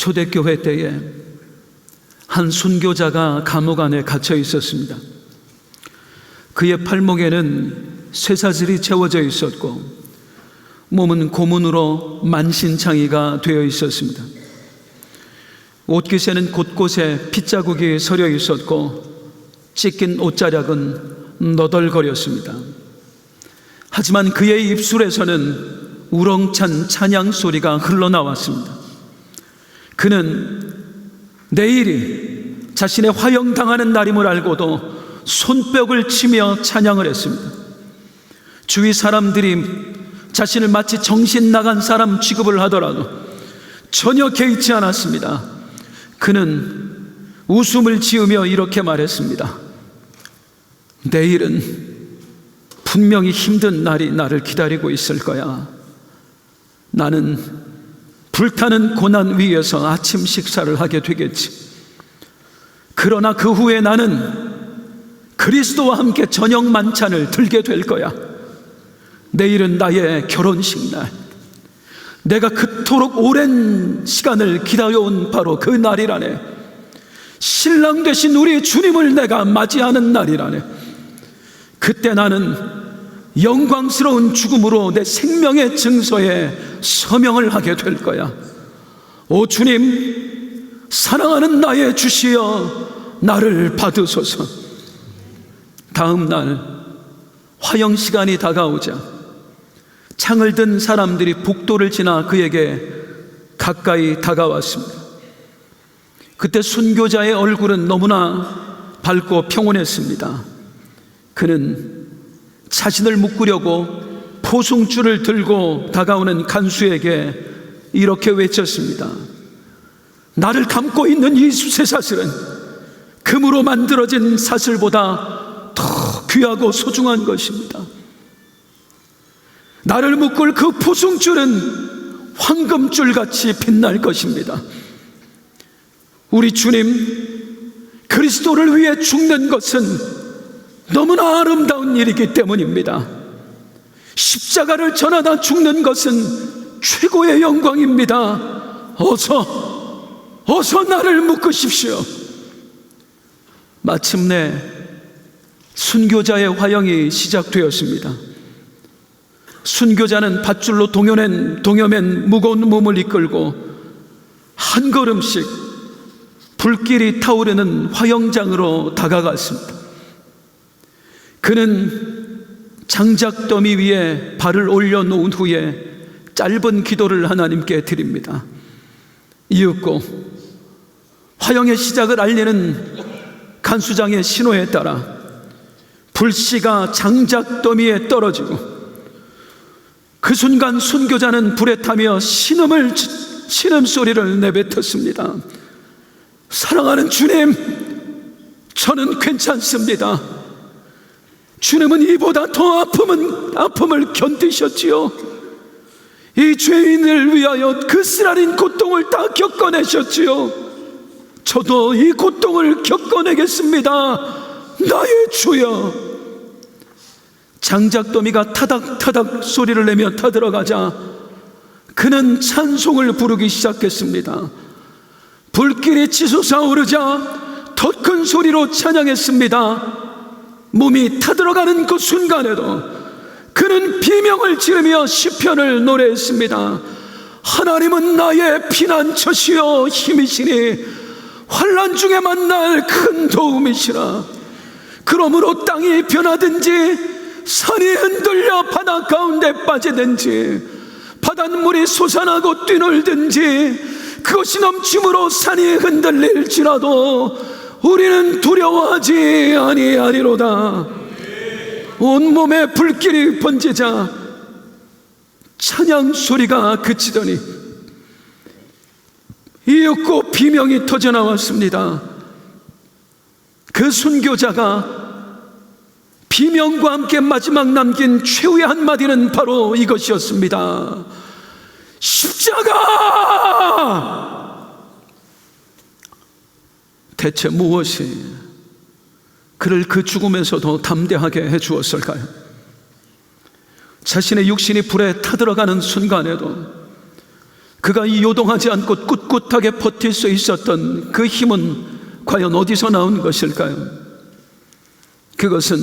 초대교회 때에 한 순교자가 감옥 안에 갇혀 있었습니다. 그의 팔목에는 쇠사슬이 채워져 있었고 몸은 고문으로 만신창이가 되어 있었습니다. 옷깃에는 곳곳에 핏자국이 서려 있었고 찢긴 옷자락은 너덜거렸습니다. 하지만 그의 입술에서는 우렁찬 찬양 소리가 흘러나왔습니다. 그는 내일이 자신의 화형당하는 날임을 알고도 손뼉을 치며 찬양을 했습니다. 주위 사람들이 자신을 마치 정신 나간 사람 취급을 하더라도 전혀 개의치 않았습니다. 그는 웃음을 지으며 이렇게 말했습니다. 내일은 분명히 힘든 날이 나를 기다리고 있을 거야. 나는 불타는 고난 위에서 아침 식사를 하게 되겠지. 그러나 그 후에 나는 그리스도와 함께 저녁 만찬을 들게 될 거야. 내일은 나의 결혼식 날, 내가 그토록 오랜 시간을 기다려온 바로 그 날이라네. 신랑 되신 우리 주님을 내가 맞이하는 날이라네. 그때 나는 영광스러운 죽음으로 내 생명의 증서에 서명을 하게 될 거야. 오 주님, 사랑하는 나의 주시여 나를 받으소서. 다음 날 화형 시간이 다가오자 창을 든 사람들이 복도를 지나 그에게 가까이 다가왔습니다. 그때 순교자의 얼굴은 너무나 밝고 평온했습니다. 그는 자신을 묶으려고 포승줄을 들고 다가오는 간수에게 이렇게 외쳤습니다. 나를 감고 있는 이 쇠사슬은 금으로 만들어진 사슬보다 더 귀하고 소중한 것입니다. 나를 묶을 그 포승줄은 황금줄같이 빛날 것입니다. 우리 주님 그리스도를 위해 죽는 것은 너무나 아름다운 일이기 때문입니다. 십자가를 전하다 죽는 것은 최고의 영광입니다. 어서 나를 묶으십시오. 마침내 순교자의 화형이 시작되었습니다. 순교자는 밧줄로 동여맨 무거운 몸을 이끌고 한 걸음씩 불길이 타오르는 화형장으로 다가갔습니다. 그는 장작더미 위에 발을 올려놓은 후에 짧은 기도를 하나님께 드립니다. 이윽고 화형의 시작을 알리는 간수장의 신호에 따라 불씨가 장작더미에 떨어지고 그 순간 순교자는 불에 타며 신음소리를 내뱉었습니다. 사랑하는 주님, 저는 괜찮습니다. 주님은 이보다 더 아픔을 견디셨지요. 이 죄인을 위하여 그 쓰라린 고통을 다 겪어내셨지요. 저도 이 고통을 겪어내겠습니다. 나의 주여. 장작더미가 타닥타닥 소리를 내며 타들어가자 그는 찬송을 부르기 시작했습니다. 불길이 치솟아 오르자 더 큰 소리로 찬양했습니다. 몸이 타들어가는 그 순간에도 그는 비명을 지르며 시편을 노래했습니다. 하나님은 나의 피난처시여 힘이시니 환난 중에 만날 큰 도움이시라. 그러므로 땅이 변하든지 산이 흔들려 바다 가운데 빠지든지 바닷물이 솟아나고 뛰놀든지 그것이 넘침으로 산이 흔들릴지라도 우리는 두려워하지 아니하리로다. 온몸에 불길이 번지자 찬양 소리가 그치더니 이윽고 비명이 터져나왔습니다. 그 순교자가 비명과 함께 마지막 남긴 최후의 한마디는 바로 이것이었습니다. 십자가! 대체 무엇이 그를 그 죽음에서도 담대하게 해주었을까요? 자신의 육신이 불에 타들어가는 순간에도 그가 이 요동하지 않고 꿋꿋하게 버틸 수 있었던 그 힘은 과연 어디서 나온 것일까요? 그것은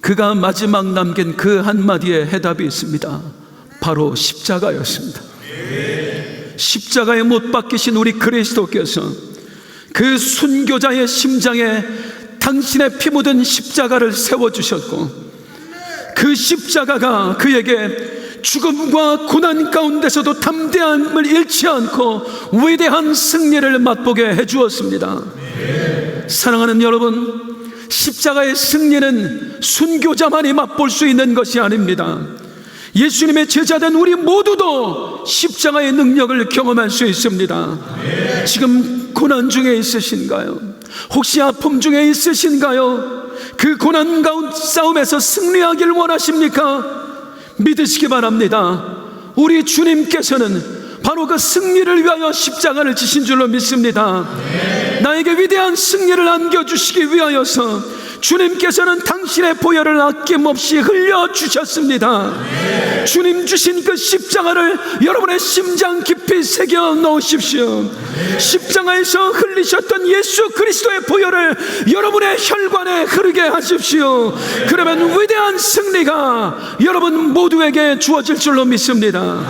그가 마지막 남긴 그 한마디의 해답이 있습니다. 바로 십자가였습니다. 십자가에 못 박히신 우리 그리스도께서 그 순교자의 심장에 당신의 피 묻은 십자가를 세워주셨고, 그 십자가가 그에게 죽음과 고난 가운데서도 담대함을 잃지 않고 위대한 승리를 맛보게 해주었습니다. 사랑하는 여러분, 십자가의 승리는 순교자만이 맛볼 수 있는 것이 아닙니다. 예수님의 제자된 우리 모두도 십자가의 능력을 경험할 수 있습니다. 지금 고난 중에 있으신가요? 혹시 아픔 중에 있으신가요? 그 고난 가운데 싸움에서 승리하길 원하십니까? 믿으시기 바랍니다. 우리 주님께서는 바로 그 승리를 위하여 십자가를 지신 줄로 믿습니다. 나에게 위대한 승리를 안겨주시기 위하여서 주님께서는 당신의 보혈을 아낌없이 흘려주셨습니다. 주님 주신 그 십자가를 여러분의 심장 깊이 새겨 넣으십시오. 십자가에서 흘리셨던 예수 그리스도의 보혈을 여러분의 혈관에 흐르게 하십시오. 그러면 위대한 승리가 여러분 모두에게 주어질 줄로 믿습니다.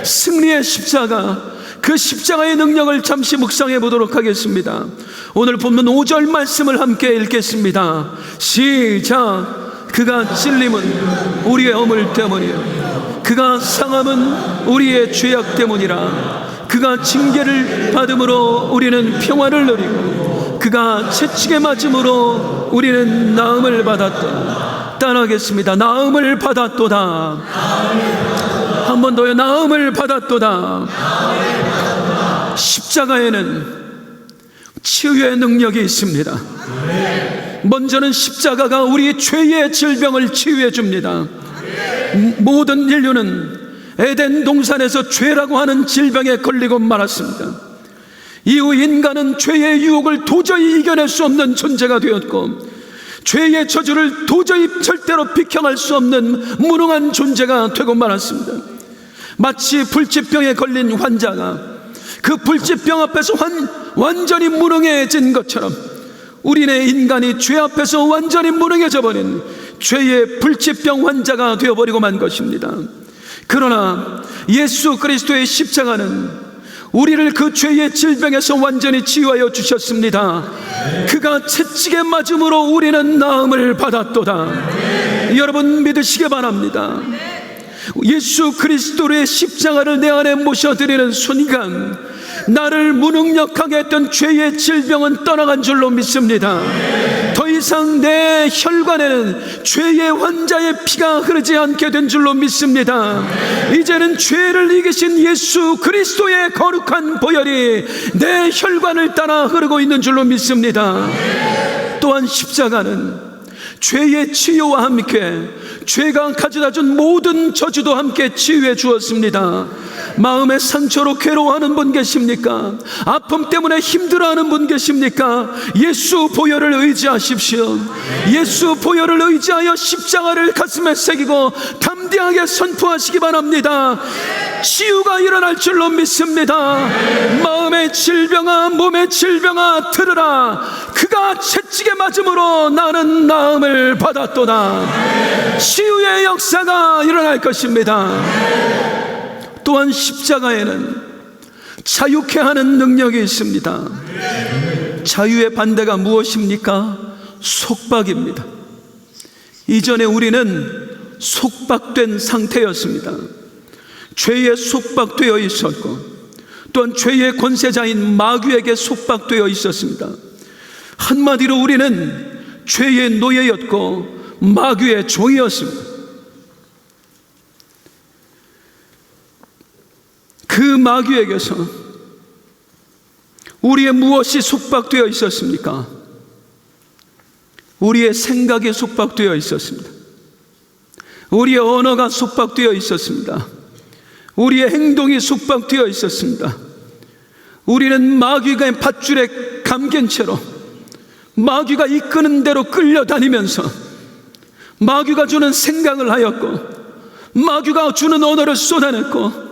승리의 십자가, 그 십자가의 능력을 잠시 묵상해 보도록 하겠습니다. 오늘 본문 5절 말씀을 함께 읽겠습니다. 시작. 그가 찔림은 우리의 허물 때문이요, 그가 상함은 우리의 죄악 때문이라. 그가 징계를 받음으로 우리는 평화를 누리고 그가 채찍에 맞음으로 우리는 나음을 받았다. 따라하겠습니다. 나음을 받았도다. 한 번 더요. 나음을 받았도다. 십자가에는 치유의 능력이 있습니다. 먼저는 십자가가 우리 죄의 질병을 치유해 줍니다. 모든 인류는 에덴 동산에서 죄라고 하는 질병에 걸리고 말았습니다. 이후 인간은 죄의 유혹을 도저히 이겨낼 수 없는 존재가 되었고, 죄의 저주를 도저히 절대로 비켜갈 수 없는 무능한 존재가 되고 말았습니다. 마치 불치병에 걸린 환자가 그 불치병 앞에서 완전히 무능해진 것처럼 우리네 인간이 죄 앞에서 완전히 무능해져 버린 죄의 불치병 환자가 되어버리고 만 것입니다. 그러나 예수 그리스도의 십자가는 우리를 그 죄의 질병에서 완전히 치유하여 주셨습니다. 그가 채찍에 맞음으로 우리는 나음을 받았도다. 여러분 믿으시기 바랍니다. 예수 그리스도의 십자가를 내 안에 모셔드리는 순간 나를 무능력하게 했던 죄의 질병은 떠나간 줄로 믿습니다. 더 이상 내 혈관에는 죄의 환자의 피가 흐르지 않게 된 줄로 믿습니다. 이제는 죄를 이기신 예수 그리스도의 거룩한 보혈이 내 혈관을 따라 흐르고 있는 줄로 믿습니다. 또한 십자가는 죄의 치유와 함께 죄가 가져다준 모든 저주도 함께 치유해 주었습니다. 마음의 상처로 괴로워하는 분 계십니까? 아픔 때문에 힘들어하는 분 계십니까? 예수 보혈을 의지하십시오. 예수 보혈을 의지하여 십자가를 가슴에 새기고 담대하게 선포하시기 바랍니다. 치유가 일어날 줄로 믿습니다. 마음의 질병아, 몸의 질병아, 들으라. 그가 채찍에 맞음으로 나는 나음을 받았도다. 치유의 역사가 일어날 것입니다. 또한 십자가에는 자유케 하는 능력이 있습니다. 자유의 반대가 무엇입니까? 속박입니다. 이전에 우리는 속박된 상태였습니다. 죄에 속박되어 있었고, 또한 죄의 권세자인 마귀에게 속박되어 있었습니다. 한마디로 우리는 죄의 노예였고 마귀의 종이었습니다. 그 마귀에게서 우리의 무엇이 속박되어 있었습니까? 우리의 생각에 속박되어 있었습니다. 우리의 언어가 속박되어 있었습니다. 우리의 행동이 속박되어 있었습니다. 우리는 마귀가 밧줄에 감긴 채로 마귀가 이끄는 대로 끌려다니면서 마귀가 주는 생각을 하였고, 마귀가 주는 언어를 쏟아냈고,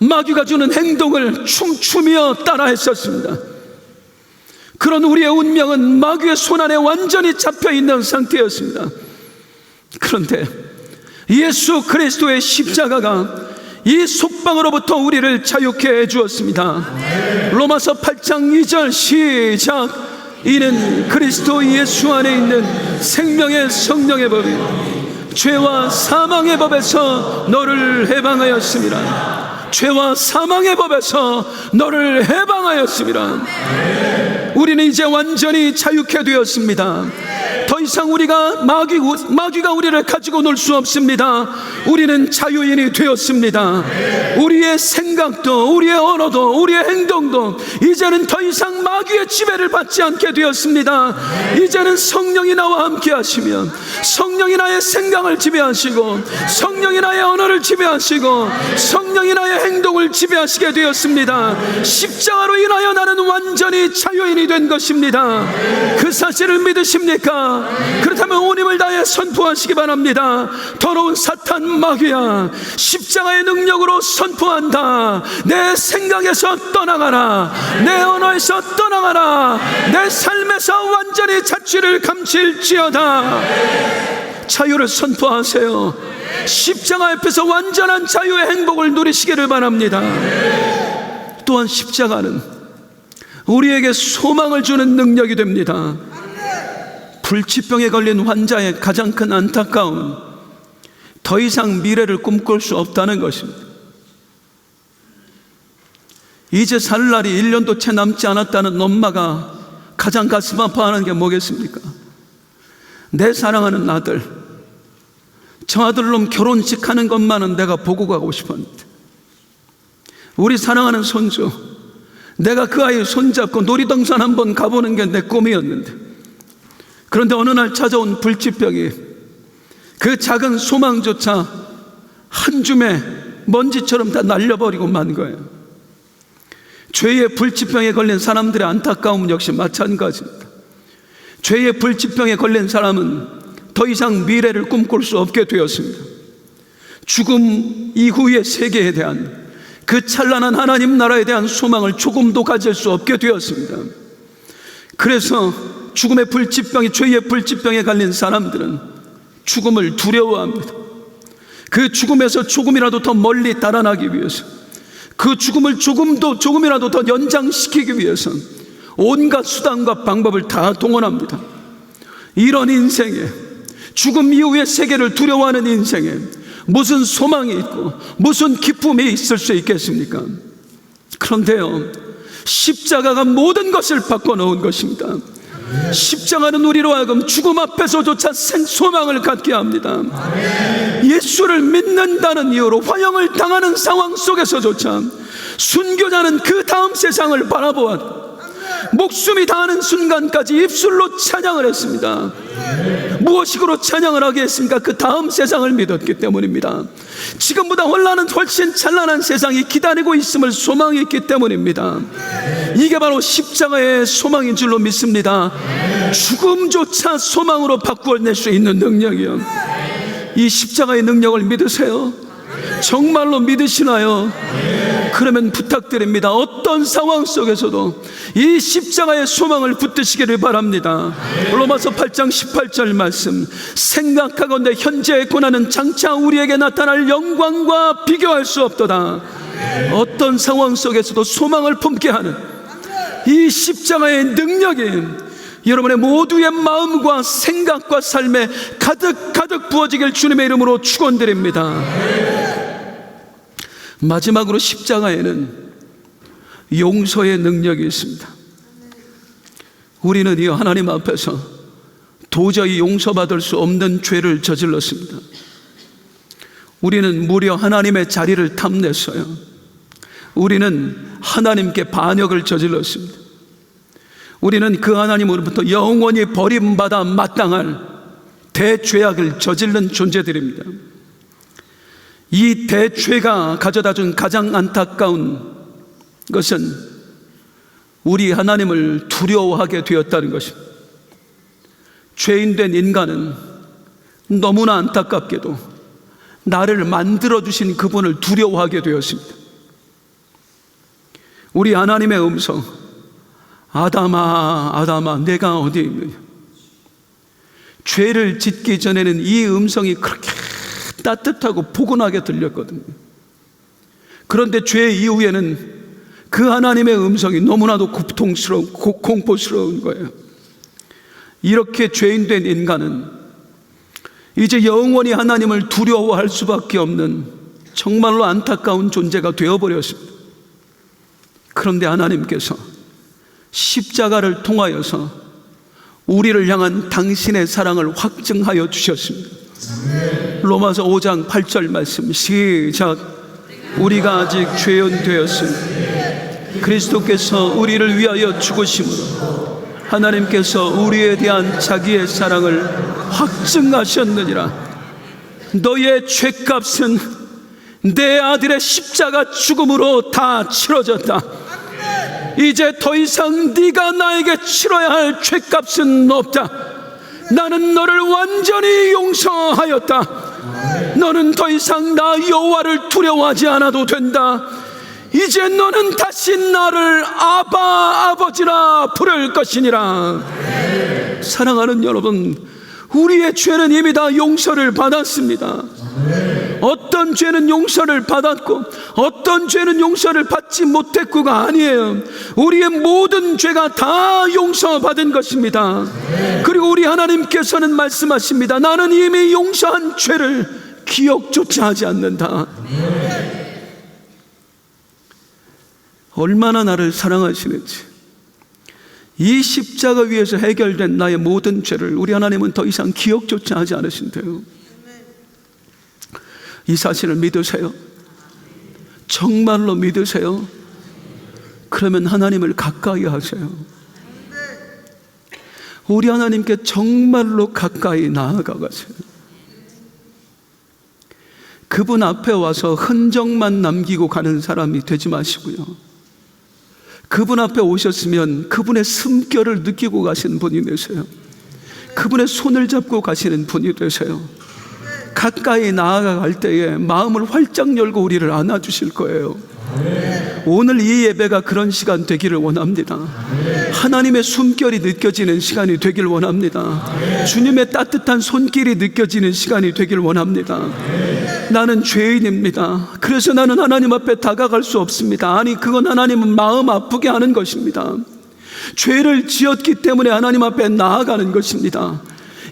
마귀가 주는 행동을 춤추며 따라했었습니다. 그런 우리의 운명은 마귀의 손안에 완전히 잡혀있는 상태였습니다. 그런데 예수 그리스도의 십자가가 이 속방으로부터 우리를 자유케 해주었습니다. 로마서 8장 2절 시작. 이는 그리스도 예수 안에 있는 생명의 성령의 법이 죄와 사망의 법에서 너를 해방하였습니다. 죄와 사망의 법에서 너를 해방하였습니다. 우리는 이제 완전히 자유케 되었습니다. 더 이상 우리가 마귀가 우리를 가지고 놀 수 없습니다. 우리는 자유인이 되었습니다. 우리의 생각도, 우리의 언어도, 우리의 행동도 이제는 더 이상 마귀의 지배를 받지 않게 되었습니다. 이제는 성령이 나와 함께 하시면 성령이 나의 생각을 지배하시고 성령이 나의 언어를 지배하시고 성령이 나의 행동을 지배하시게 되었습니다. 십자가로 인하여 나는 완전히 자유인이 된 것입니다. 그 사실을 믿으십니까? 그렇다면 온 힘을 다해 선포하시기 바랍니다. 더러운 사탄 마귀야, 십자가의 능력으로 선포한다. 내 생각에서 떠나가라. 내 언어에서 떠나가라. 내 삶에서 완전히 자취를 감칠지어다. 자유를 선포하세요. 십자가 앞에서 완전한 자유의 행복을 누리시기를 바랍니다. 또한 십자가는 우리에게 소망을 주는 능력이 됩니다. 불치병에 걸린 환자의 가장 큰 안타까움은 더 이상 미래를 꿈꿀 수 없다는 것입니다. 이제 살 날이 1년도 채 남지 않았다는 엄마가 가장 가슴 아파하는 게 뭐겠습니까? 내 사랑하는 아들, 저 아들놈 결혼식 하는 것만은 내가 보고 가고 싶었는데, 우리 사랑하는 손주, 내가 그 아이 손잡고 놀이동산 한번 가보는 게 내 꿈이었는데, 그런데 어느 날 찾아온 불치병이 그 작은 소망조차 한 줌의 먼지처럼 다 날려버리고 만 거예요. 죄의 불치병에 걸린 사람들의 안타까움 역시 마찬가지입니다. 죄의 불치병에 걸린 사람은 더 이상 미래를 꿈꿀 수 없게 되었습니다. 죽음 이후의 세계에 대한 그 찬란한 하나님 나라에 대한 소망을 조금도 가질 수 없게 되었습니다. 그래서 죽음의 불치병이, 죄의 불치병에 걸린 사람들은 죽음을 두려워합니다. 그 죽음에서 조금이라도 더 멀리 달아나기 위해서, 그 죽음을 조금이라도 더 연장시키기 위해서 온갖 수단과 방법을 다 동원합니다. 이런 인생에, 죽음 이후의 세계를 두려워하는 인생에 무슨 소망이 있고 무슨 기쁨이 있을 수 있겠습니까? 그런데요, 십자가가 모든 것을 바꿔놓은 것입니다. 십자가는 우리로 하여금 죽음 앞에서조차 소망을 갖게 합니다. 예수를 믿는다는 이유로 화형을 당하는 상황 속에서조차 순교자는 그 다음 세상을 바라보았고 목숨이 다하는 순간까지 입술로 찬양을 했습니다. 무엇이고로 찬양을 하게 했습니까? 그 다음 세상을 믿었기 때문입니다. 지금보다 훨씬 찬란한 세상이 기다리고 있음을 소망했기 때문입니다. 이게 바로 십자가의 소망인 줄로 믿습니다. 죽음조차 소망으로 바꾸어낼 수 있는 능력이요, 이 십자가의 능력을 믿으세요? 정말로 믿으시나요? 그러면 부탁드립니다. 어떤 상황 속에서도 이 십자가의 소망을 붙드시기를 바랍니다. 로마서 8장 18절 말씀, 생각하건대 현재의 고난은 장차 우리에게 나타날 영광과 비교할 수 없도다. 어떤 상황 속에서도 소망을 품게 하는 이 십자가의 능력이 여러분의 모두의 마음과 생각과 삶에 가득 부어지길 주님의 이름으로 축원드립니다. 마지막으로 십자가에는 용서의 능력이 있습니다. 우리는 이 하나님 앞에서 도저히 용서받을 수 없는 죄를 저질렀습니다. 우리는 무려 하나님의 자리를 탐냈어요. 우리는 하나님께 반역을 저질렀습니다. 우리는 그 하나님으로부터 영원히 버림받아 마땅할 대죄악을 저지른 존재들입니다. 이 대죄가 가져다준 가장 안타까운 것은 우리 하나님을 두려워하게 되었다는 것입니다. 죄인된 인간은 너무나 안타깝게도 나를 만들어주신 그분을 두려워하게 되었습니다. 우리 하나님의 음성, 아담아 아담아 내가 어디 있느냐. 죄를 짓기 전에는 이 음성이 그렇게 따뜻하고 포근하게 들렸거든요. 그런데 죄 이후에는 그 하나님의 음성이 너무나도 고통스러운, 공포스러운 거예요. 이렇게 죄인된 인간은 이제 영원히 하나님을 두려워할 수밖에 없는 정말로 안타까운 존재가 되어버렸습니다. 그런데 하나님께서 십자가를 통하여서 우리를 향한 당신의 사랑을 확증하여 주셨습니다. 로마서 5장 8절 말씀 시작. 우리가 아직 죄인되었으니 그리스도께서 우리를 위하여 죽으심으로 하나님께서 우리에 대한 자기의 사랑을 확증하셨느니라. 너의 죄값은 내 아들의 십자가 죽음으로 다 치러졌다. 이제 더 이상 네가 나에게 치러야 할 죄값은 없다. 나는 너를 완전히 용서하였다. 너는 더 이상 나 여호와를 두려워하지 않아도 된다. 이제 너는 다시 나를 아바 아버지라 부를 것이니라. 사랑하는 여러분, 우리의 죄는 이미 다 용서를 받았습니다. 어떤 죄는 용서를 받았고 어떤 죄는 용서를 받지 못했고가 아니에요. 우리의 모든 죄가 다 용서받은 것입니다. 그리고 우리 하나님께서는 말씀하십니다. 나는 이미 용서한 죄를 기억조차 하지 않는다. 얼마나 나를 사랑하시는지. 이 십자가 위에서 해결된 나의 모든 죄를 우리 하나님은 더 이상 기억조차 하지 않으신대요. 이 사실을 믿으세요? 정말로 믿으세요? 그러면 하나님을 가까이 하세요. 우리 하나님께 정말로 가까이 나아가가세요. 그분 앞에 와서 흔적만 남기고 가는 사람이 되지 마시고요, 그분 앞에 오셨으면 그분의 숨결을 느끼고 가시는 분이 되세요. 그분의 손을 잡고 가시는 분이 되세요. 가까이 나아갈 때에 마음을 활짝 열고 우리를 안아주실 거예요. 오늘 이 예배가 그런 시간 되기를 원합니다. 하나님의 숨결이 느껴지는 시간이 되길 원합니다. 주님의 따뜻한 손길이 느껴지는 시간이 되길 원합니다. 나는 죄인입니다. 그래서 나는 하나님 앞에 다가갈 수 없습니다. 아니, 그건 하나님은 마음 아프게 하는 것입니다. 죄를 지었기 때문에 하나님 앞에 나아가는 것입니다.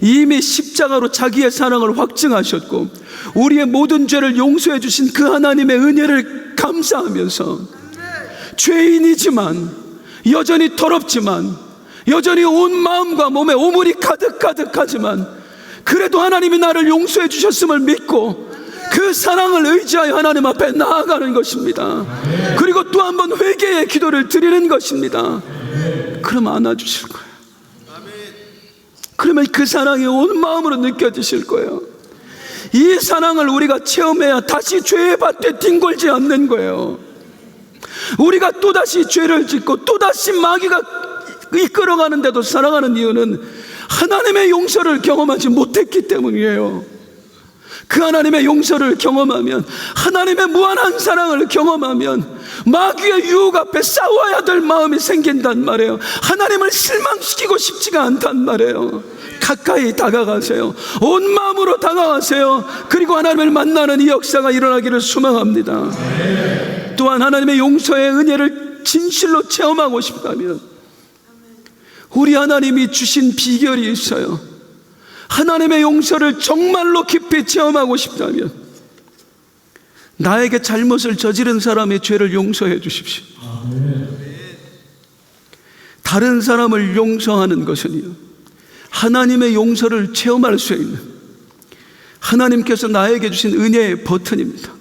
이미 십자가로 자기의 사랑을 확증하셨고 우리의 모든 죄를 용서해 주신 그 하나님의 은혜를 감사하면서 죄인이지만, 여전히 더럽지만, 여전히 온 마음과 몸에 오물이 가득하지만 그래도 하나님이 나를 용서해 주셨음을 믿고 그 사랑을 의지하여 하나님 앞에 나아가는 것입니다. 그리고 또 한 번 회개의 기도를 드리는 것입니다. 그럼 안아주실 거예요. 그러면 그 사랑이 온 마음으로 느껴지실 거예요. 이 사랑을 우리가 체험해야 다시 죄의 밭에 뒹굴지 않는 거예요. 우리가 또다시 죄를 짓고 또다시 마귀가 이끌어가는데도 살아가는 이유는 하나님의 용서를 경험하지 못했기 때문이에요. 그 하나님의 용서를 경험하면, 하나님의 무한한 사랑을 경험하면 마귀의 유혹 앞에 싸워야 될 마음이 생긴단 말이에요. 하나님을 실망시키고 싶지가 않단 말이에요. 가까이 다가가세요. 온 마음으로 다가가세요. 그리고 하나님을 만나는 이 역사가 일어나기를 소망합니다. 또한 하나님의 용서의 은혜를 진실로 체험하고 싶다면 우리 하나님이 주신 비결이 있어요. 하나님의 용서를 정말로 깊이 체험하고 싶다면 나에게 잘못을 저지른 사람의 죄를 용서해 주십시오. 다른 사람을 용서하는 것은요, 하나님의 용서를 체험할 수 있는 하나님께서 나에게 주신 은혜의 버튼입니다.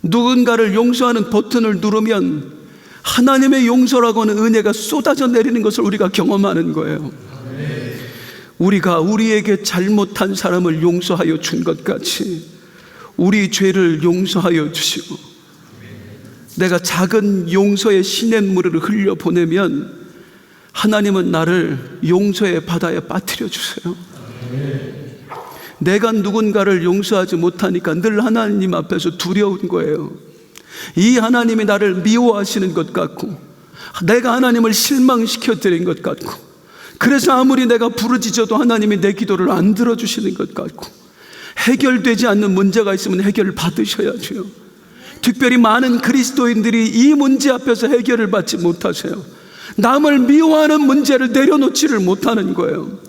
누군가를 용서하는 버튼을 누르면 하나님의 용서라고 하는 은혜가 쏟아져 내리는 것을 우리가 경험하는 거예요. 우리가 우리에게 잘못한 사람을 용서하여 준 것 같이 우리 죄를 용서하여 주시고, 내가 작은 용서의 시냇물을 흘려보내면 하나님은 나를 용서의 바다에 빠뜨려 주세요. 내가 누군가를 용서하지 못하니까 늘 하나님 앞에서 두려운 거예요. 이 하나님이 나를 미워하시는 것 같고, 내가 하나님을 실망시켜 드린 것 같고, 그래서 아무리 내가 부르짖어도 하나님이 내 기도를 안 들어주시는 것 같고, 해결되지 않는 문제가 있으면 해결을 받으셔야죠. 특별히 많은 그리스도인들이 이 문제 앞에서 해결을 받지 못하세요. 남을 미워하는 문제를 내려놓지를 못하는 거예요.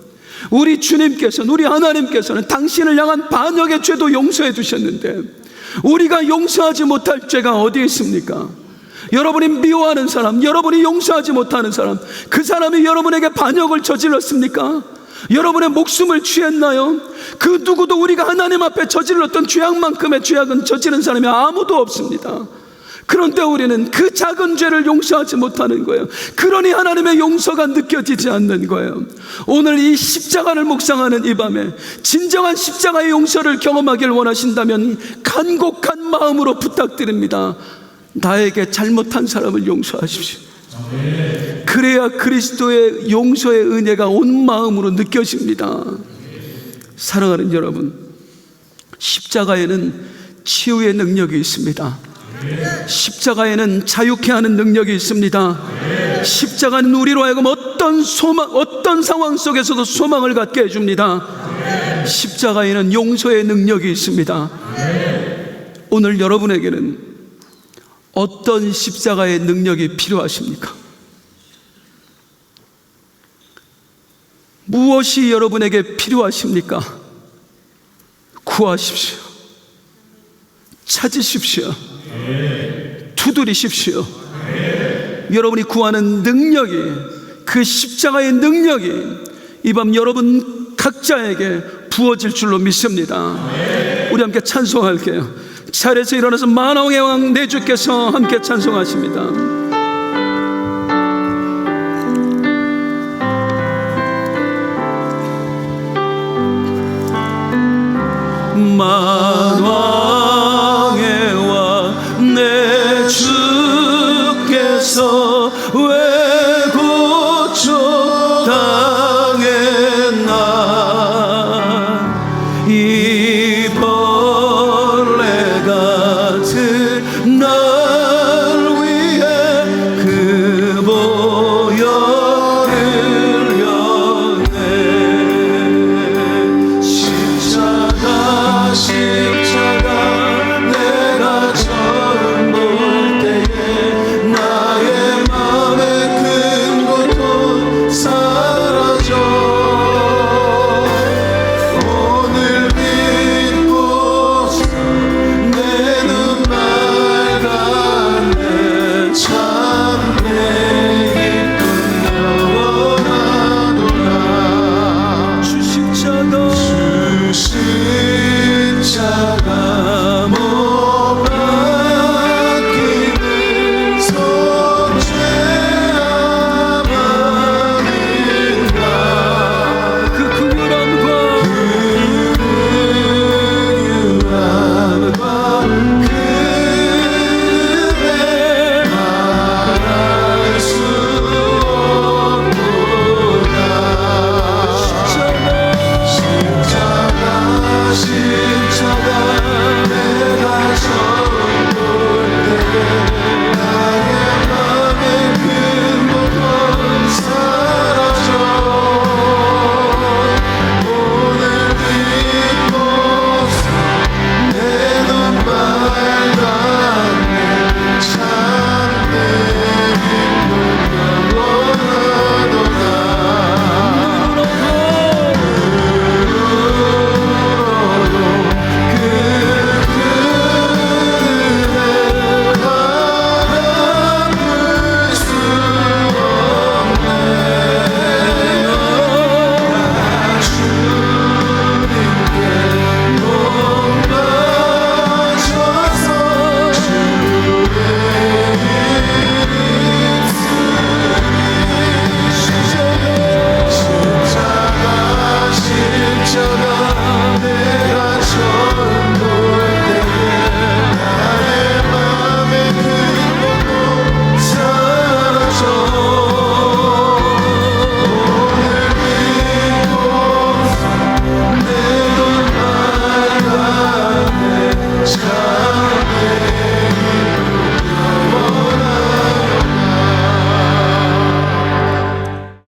우리 주님께서는, 우리 하나님께서는 당신을 향한 반역의 죄도 용서해 주셨는데 우리가 용서하지 못할 죄가 어디 있습니까? 여러분이 미워하는 사람, 여러분이 용서하지 못하는 사람, 그 사람이 여러분에게 반역을 저질렀습니까? 여러분의 목숨을 취했나요? 그 누구도 우리가 하나님 앞에 저질렀던 죄악만큼의 죄악은 저지른 사람이 아무도 없습니다. 그런데 우리는 그 작은 죄를 용서하지 못하는 거예요. 그러니 하나님의 용서가 느껴지지 않는 거예요. 오늘 이 십자가를 묵상하는 이 밤에 진정한 십자가의 용서를 경험하길 원하신다면 간곡한 마음으로 부탁드립니다. 나에게 잘못한 사람을 용서하십시오. 그래야 그리스도의 용서의 은혜가 온 마음으로 느껴집니다. 사랑하는 여러분, 십자가에는 치유의 능력이 있습니다. 십자가에는 자유케 하는 능력이 있습니다. 십자가는 우리로 하여금 어떤 상황 속에서도 소망을 갖게 해줍니다. 십자가에는 용서의 능력이 있습니다. 오늘 여러분에게는 어떤 십자가의 능력이 필요하십니까? 무엇이 여러분에게 필요하십니까? 구하십시오. 찾으십시오. 두드리십시오. 여러분이 구하는 능력이, 그 십자가의 능력이 이 밤 여러분 각자에게 부어질 줄로 믿습니다. 우리 함께 찬송할게요. 자리에서 일어나서 만왕의 왕 내 주께서 함께 찬송하십니다. 만왕의 왕 내 주께서 왜